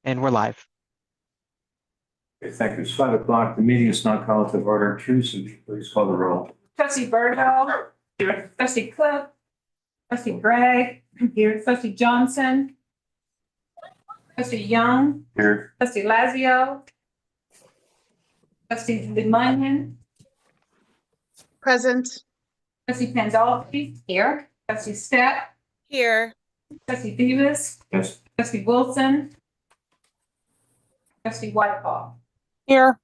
And we're live. Okay, thank you. It's 5 o'clock. The meeting is now called to order. Teresa, please call the roll. Trustee Virgo. Here. Trustee Cook. Trustee Gregg. Here. Trustee Johnson. Trustee Young. Here. Trustee Lazio. Trustee Lemunion. Present. Trustee Pandolfi. Here. Trustee Stepp. Here. Trustee Davis. Yes. Trustee Wilson. Trustee Whitefall. Here.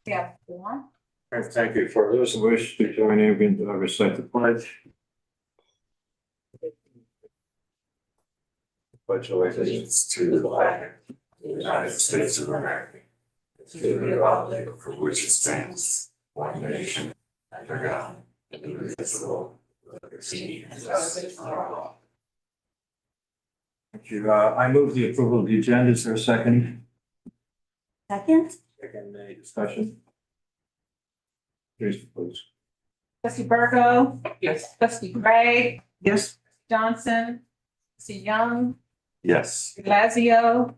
We have 4. All right, thank you. For those who wish to join in, we can recite the pledge. Pledge allegiance to the flag of the United States of America, to the republic for which it stands, one nation, under God, indivisible, with liberty and justice for all. Thank you. I move the approval of the agenda. Is there a second? Second. Second, any discussion? Teresa, please. Trustee Virgo. Yes. Trustee Gregg. Yes. Johnson. Trustee Young. Yes. Lazio.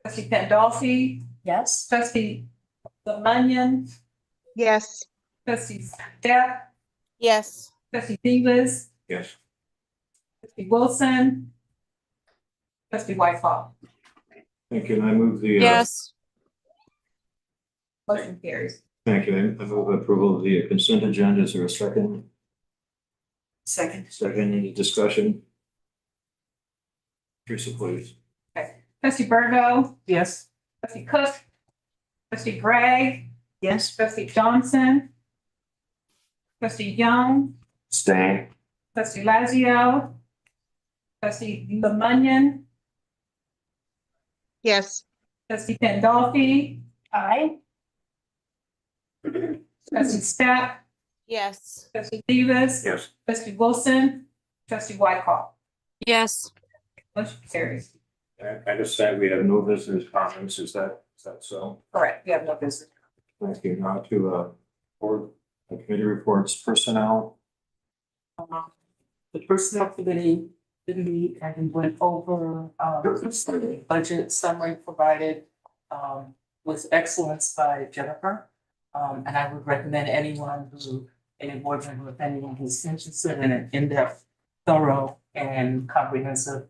Trustee Pandolfi. Yes. Trustee Lemunion. Yes. Trustee Stepp. Yes. Trustee Davis. Yes. Trustee Wilson. Trustee Whitefall. Thank you. And I move the. Yes. Motion carries. Thank you. I move approval of the consent agenda. Is there a second? Second. Second, any discussion? Teresa, please. Trustee Virgo. Yes. Trustee Cook. Trustee Gregg. Yes. Trustee Johnson. Trustee Young. Stay. Trustee Lazio. Trustee Lemunion. Yes. Trustee Pandolfi. Aye. Trustee Stepp. Yes. Trustee Davis. Yes. Trustee Wilson. Trustee Whitehall. Yes. Motion carries. I just said we have no visitors comments. Is that so? Correct. We have no business. Thank you. Now to board committee reports, personnel. The personnel committee did meet and went over the budget summary provided with excellence by Jennifer. And I would recommend anyone who, any board member, if anyone who's interested in an in-depth, thorough and comprehensive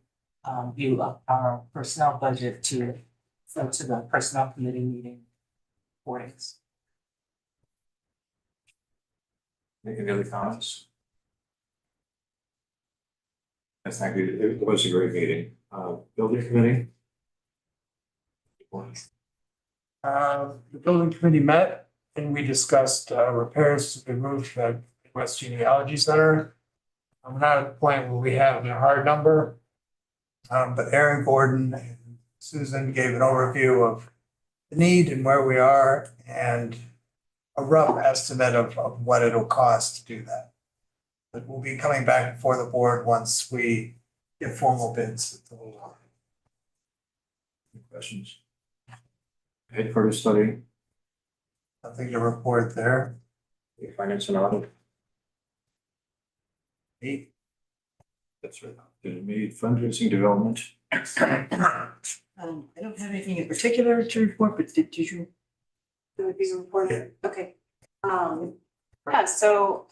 view of our personnel budget to go to the personnel committee meeting recordings. Any other comments? Yes, thank you. It was a great meeting. Building committee. The building committee met and we discussed repairs to the roof at West Genealogy Center. I'm not at the point where we have a hard number. But Aaron Gordon and Susan gave an overview of the need and where we are and a rough estimate of what it'll cost to do that. But we'll be coming back before the board once we get formal bids. Any questions? Headquarters study, Nothing to report there. finance and audit. Eight. That's right. Did meet fundraising development. I don't have anything in particular to report, but did you? It would be reported, okay. Yeah, so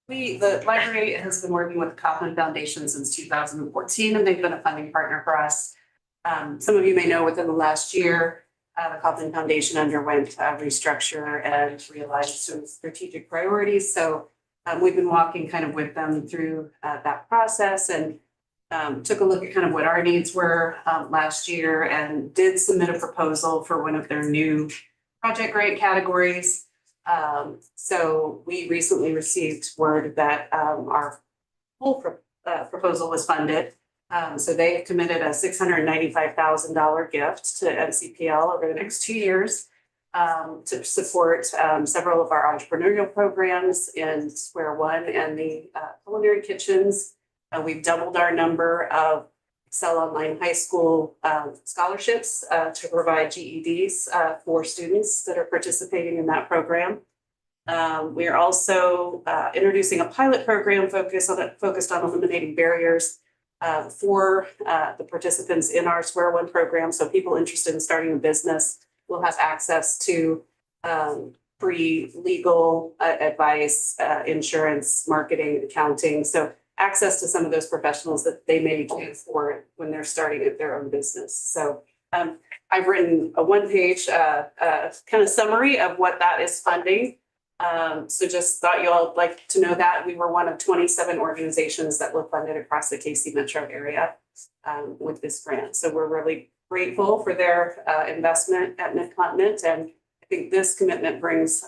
the library has been working with the Kaufman Foundation since 2014, and they've been a funding partner for us. Some of you may know within the last year, the Kaufman Foundation underwent a restructure and realized some strategic priorities. So we've been walking kind of with them through that process and took a look at kind of what our needs were last year and did submit a proposal for one of their new project grant categories. So we recently received word that our full proposal was funded. So they have committed a $695,000 gift to MCPL over the next 2 years to support several of our entrepreneurial programs in Square One and the culinary kitchens. We've doubled our number of Excel Online High School scholarships to provide GEDs for students that are participating in that program. We are also introducing a pilot program focused on eliminating barriers for the participants in our Square One program. So people interested in starting a business will have access to free legal advice, insurance, marketing, accounting. So access to some of those professionals that they may choose for when they're starting their own business. So I've written a one-page kind of summary of what that is funding. So just thought you all like to know that we were one of 27 organizations that were funded across the KC metro area with this grant. So we're really grateful for their investment at Mid-Continent, and I think this commitment brings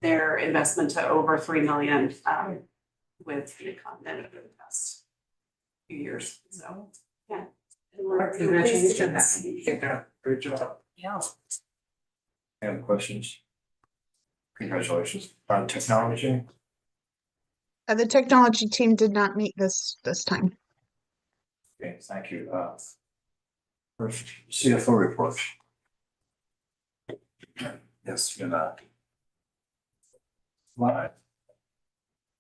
their investment to over 3 million with Mid-Continent over the past few years. So yeah. And we're pleased to do that. Yeah, great job. Yeah. Any other questions? Congratulations on technology. The technology team did not meet this time. Okay, thank you. First, CFO report. Yes, you're not. Slide.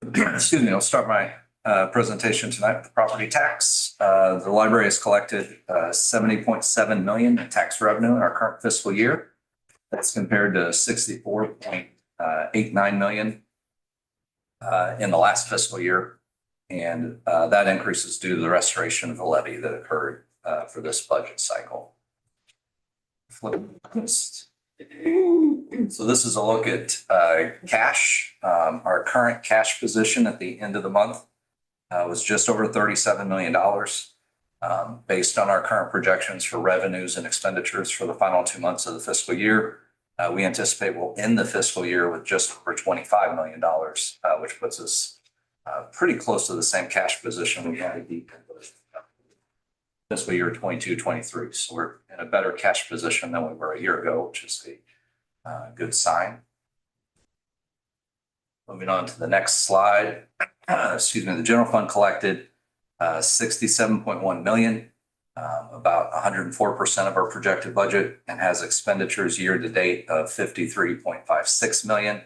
Excuse me, I'll start my presentation tonight with property tax. The library has collected 70.7 million in tax revenue in our current fiscal year. That's compared to 64.89 million in the last fiscal year. And that increase is due to the restoration of the levy that occurred for this budget cycle. So this is a look at cash. Our current cash position at the end of the month was just over $37 million. Based on our current projections for revenues and expenditures for the final 2 months of the fiscal year, we anticipate we'll end the fiscal year with just over $25 million, which puts us pretty close to the same cash position we had at the fiscal year 22-23. So we're in a better cash position than we were a year ago, which is a good sign. Moving on to the next slide. Excuse me, the general fund collected 67.1 million, about 104% of our projected budget, and has expenditures year to date of 53.56 million,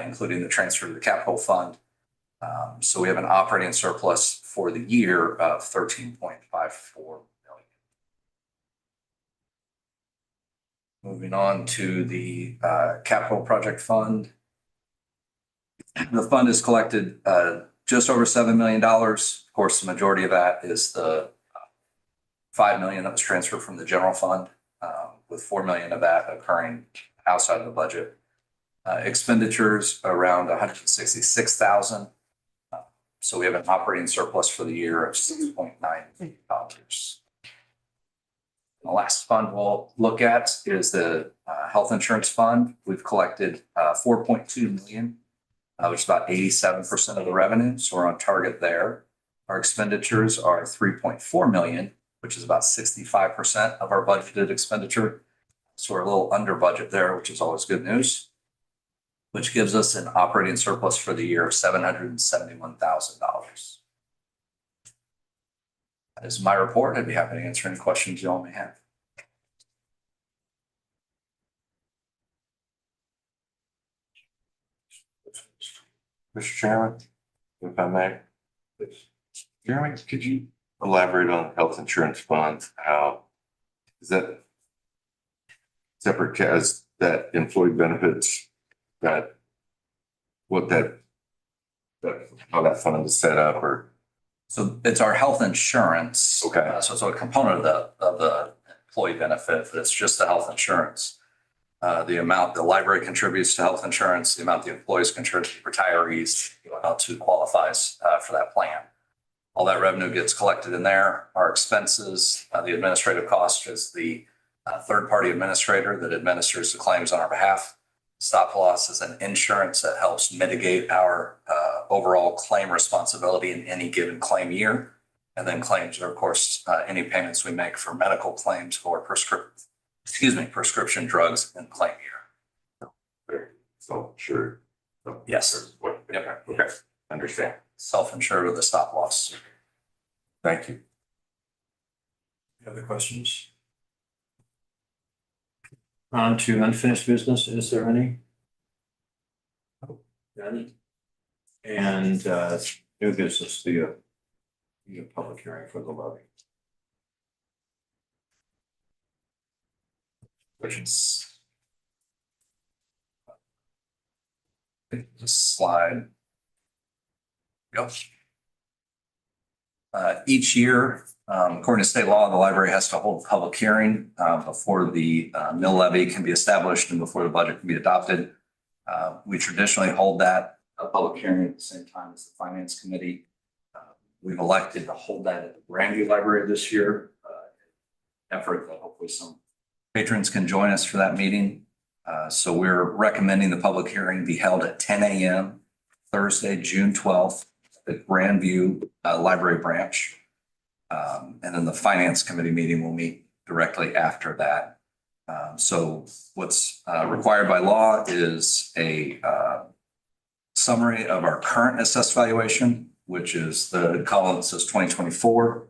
including the transfer to the capital fund. So we have an operating surplus for the year of 13.54 million. Moving on to the capital project fund. The fund has collected just over $7 million. Of course, the majority of that is the $5 million that was transferred from the general fund, with $4 million of that occurring outside of the budget. Expenditures around $166,000. So we have an operating surplus for the year of $6.9 million. The last fund we'll look at is the health insurance fund. We've collected 4.2 million, which is about 87% of the revenue. So we're on target there. Our expenditures are 3.4 million, which is about 65% of our budgeted expenditure. So we're a little under budget there, which is always good news, which gives us an operating surplus for the year of $771,000. That is my report. I'd be happy to answer any questions you all may have. Mr. Chairman, if I may, Jeremy, could you elaborate on health insurance funds? How is that separate as that employee benefits, that what that how that fund is set up? Or So it's our health insurance. Okay. So it's a component of the employee benefit, but it's just the health insurance. The amount the library contributes to health insurance, the amount the employees contribute, retirees, amount who qualifies for that plan. All that revenue gets collected in there. Our expenses, the administrative cost is the third-party administrator that administers the claims on our behalf. Stop loss is an insurance that helps mitigate our overall claim responsibility in any given claim year. And then claims are, of course, any payments we make for medical claims or prescription drugs in claim year. so sure. Yes. Yep. Okay. Understand. Self-insured with a stop loss. Thank you. Any other questions? On to unfinished business, is there any? None. And new business, the Need a public hearing for the levy. Which is. This slide. Yep. Each year, according to state law, the library has to hold a public hearing before the mill levy can be established and before the budget can be adopted. We traditionally hold that a public hearing at the same time as the finance committee. We've elected to hold that at the Grandview Library this year. Effort that hopefully some patrons can join us for that meeting. So we're recommending the public hearing be held at 10 a.m. Thursday, June 12th, at Grandview Library Branch. And then the finance committee meeting will meet directly after that. So what's required by law is a summary of our current assessed valuation, which is the column that says 2024,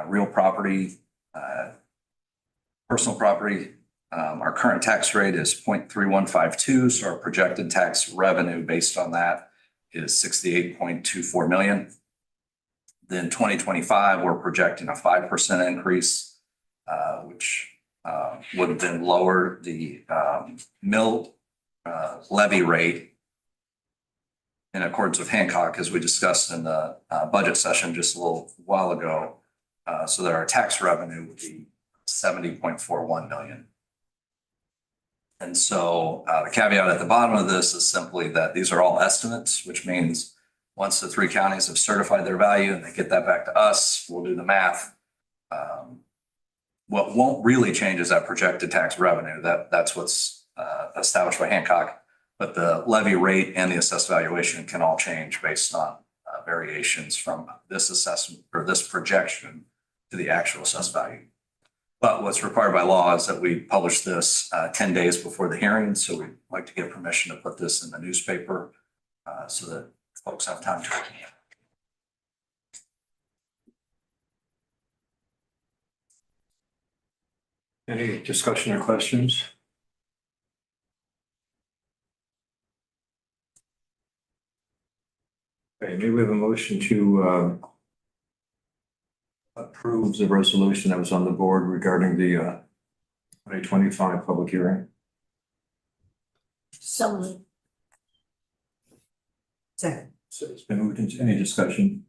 real property, personal property. Our current tax rate is 0.3152. So our projected tax revenue based on that is 68.24 million. Then 2025, we're projecting a 5% increase, which would then lower the mill levy rate in accordance with Hancock, as we discussed in the budget session just a little while ago, so that our tax revenue would be 70.41 million. And so the caveat at the bottom of this is simply that these are all estimates, which means once the three counties have certified their value and they get that back to us, we'll do the math. What won't really change is that projected tax revenue. That's what's established by Hancock, but the levy rate and the assessed valuation can all change based on variations from this assessment or this projection to the actual assessed value. But what's required by law is that we publish this 10 days before the hearing. So we'd like to get permission to put this in the newspaper so that folks have time to review. Any discussion or questions? Okay, maybe we have a motion to approve the resolution that was on the board regarding the 2025 public hearing. So Second. So it's been moved into any discussion.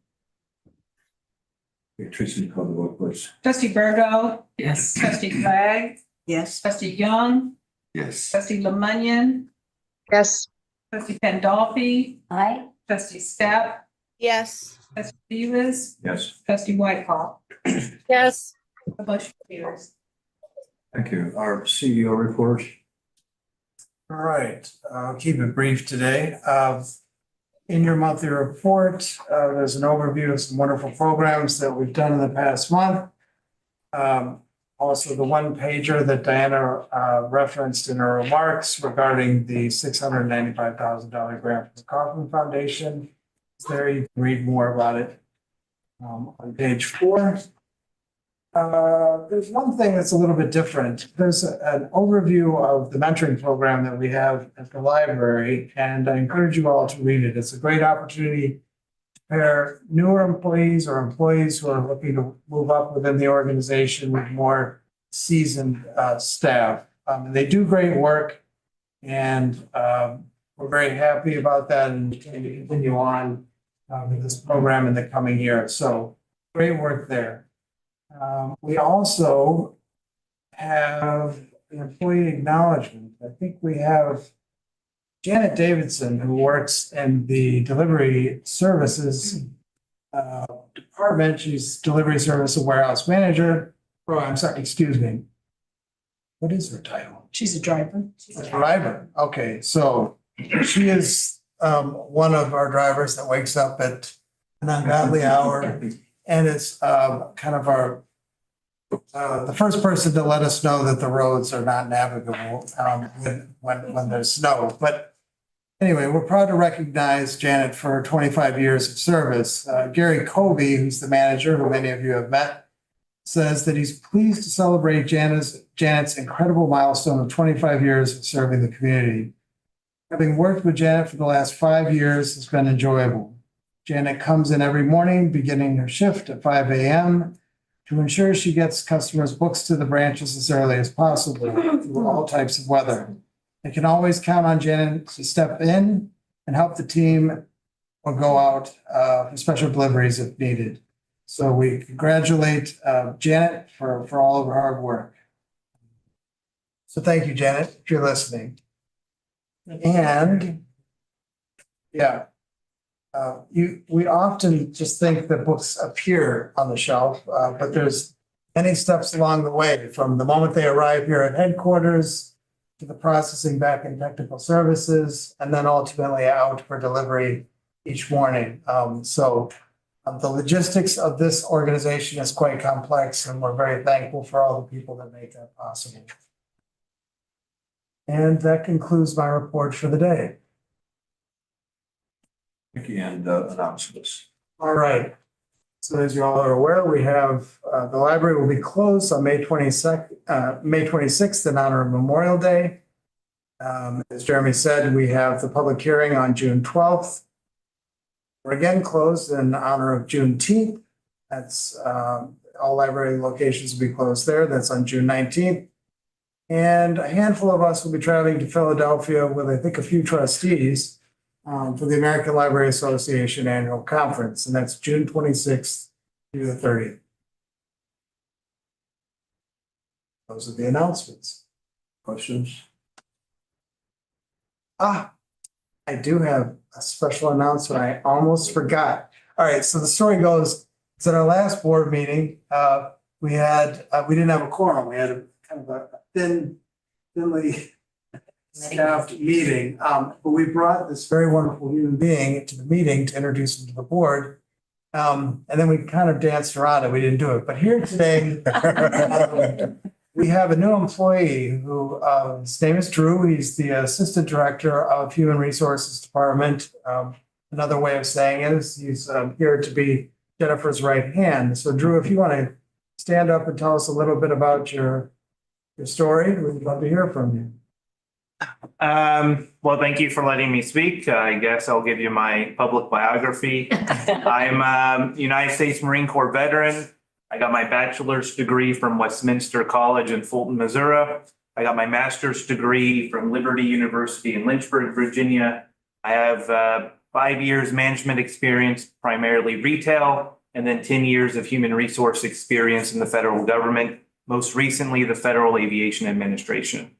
Okay, Tracy, call the vote, please. Trustee Virgo, Yes. trustee Flagg, Yes. trustee Young, Yes. trustee Lemunion, Yes, trustee Pandolfi, Aye. trustee Step, Yes. trustee Davis, Yes, trustee Whitehall. Yes. The motion carries. thank you. Our CEO report. All right, I'll keep it brief today. In your monthly report, there's an overview of some wonderful programs that we've done in the past month. Also, the one pager that Diana referenced in her remarks regarding the $695,000 grant from the Kaufman Foundation. It's there, you can read more about it on page 4. There's one thing that's a little bit different. There's an overview of the mentoring program that we have at the library, and I encourage you all to read it. It's a great opportunity to pair newer employees or employees who are looking to move up within the organization with more seasoned staff. And they do great work, and we're very happy about that and going to continue on with this program in the coming year. So great work there. We also have an employee acknowledgement. I think we have Janet Davidson, who works in the delivery services department. She's delivery service and warehouse manager. Oh, I'm sorry, excuse me. What is her title? She's a driver. A driver. Okay, so she is one of our drivers that wakes up at an ungodly hour. And it's kind of our the first person to let us know that the roads are not navigable when there's snow. But anyway, we're proud to recognize Janet for her 25 years of service. Gary Covey, who's the manager, who many of you have met, says that he's pleased to celebrate Janet's incredible milestone of 25 years of serving the community. Having worked with Janet for the last 5 years has been enjoyable. Janet comes in every morning, beginning her shift at 5 a.m. to ensure she gets customers' books to the branches as early as possible through all types of weather. They can always count on Janet to step in and help the team or go out for special deliveries if needed. So we congratulate Janet for all of her hard work. So thank you, Janet, if you're listening. And yeah, we often just think that books appear on the shelf, but there's many steps along the way, from the moment they arrive here at headquarters to the processing back in technical services, and then ultimately out for delivery each morning. The logistics of this organization is quite complex, and we're very thankful for all the people that make that possible. And that concludes my report for the day. Thank you, and announcements. All right. So as you all are aware, we have, the library will be closed on May 26th in honor of Memorial Day. As Jeremy said, we have the public hearing on June 12th. We're again closed in honor of Juneteenth. That's, all library locations will be closed there. That's on June 19th. And a handful of us will be traveling to Philadelphia with, I think, a few trustees for the American Library Association Annual Conference, and that's June 26th through the 30th. Those are the announcements. Questions? I do have a special announcement. I almost forgot. All right, so the story goes, it's at our last board meeting. We didn't have a quorum. We had a kind of a thinly staffed meeting. But we brought this very wonderful human being to the meeting to introduce him to the board. And then we kind of danced around it. We didn't do it. But here today, we have a new employee who, his name is Drew. He's the Assistant Director of Human Resources Department. Another way of saying it is he's here to be Jennifer's right hand. So Drew, if you want to stand up and tell us a little bit about your story, we'd love to hear from you. Well, thank you for letting me speak. I guess I'll give you my public biography. I'm a United States Marine Corps veteran. I got my bachelor's degree from Westminster College in Fulton, Missouri. I got my master's degree from Liberty University in Lynchburg, Virginia. I have 5 years management experience, primarily retail, and then 10 years of human resource experience in the federal government, most recently the Federal Aviation Administration.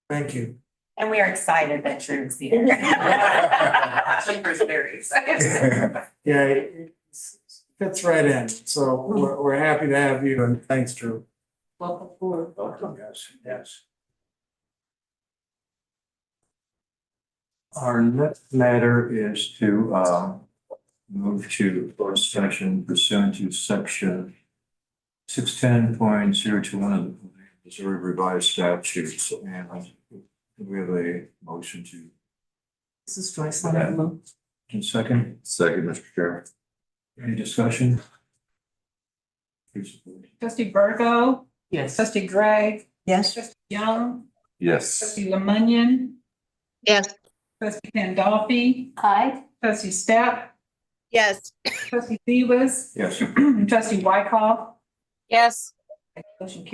Thank you. And we are excited that Drew's here. Jennifer's very excited. Yeah, it fits right in. So we're happy to have you, and thanks, Drew. Welcome forward. Welcome, yes. Our next matter is to move to closed session pursuant to section 610.021 of the Missouri Revised Statutes. And we have a motion to. This is Joyce. Lemon. Second, Mr. Chairman. Any discussion? Please. Trustee Virgo, Yes. trustee Gregg, Yes. trustee Young, Yes. trustee Lemunion, Yes. trustee Pandolfi, Aye. trustee Stepp, Yes. trustee Thewas, Yes. trustee Wykoff. Yes. Motion carries.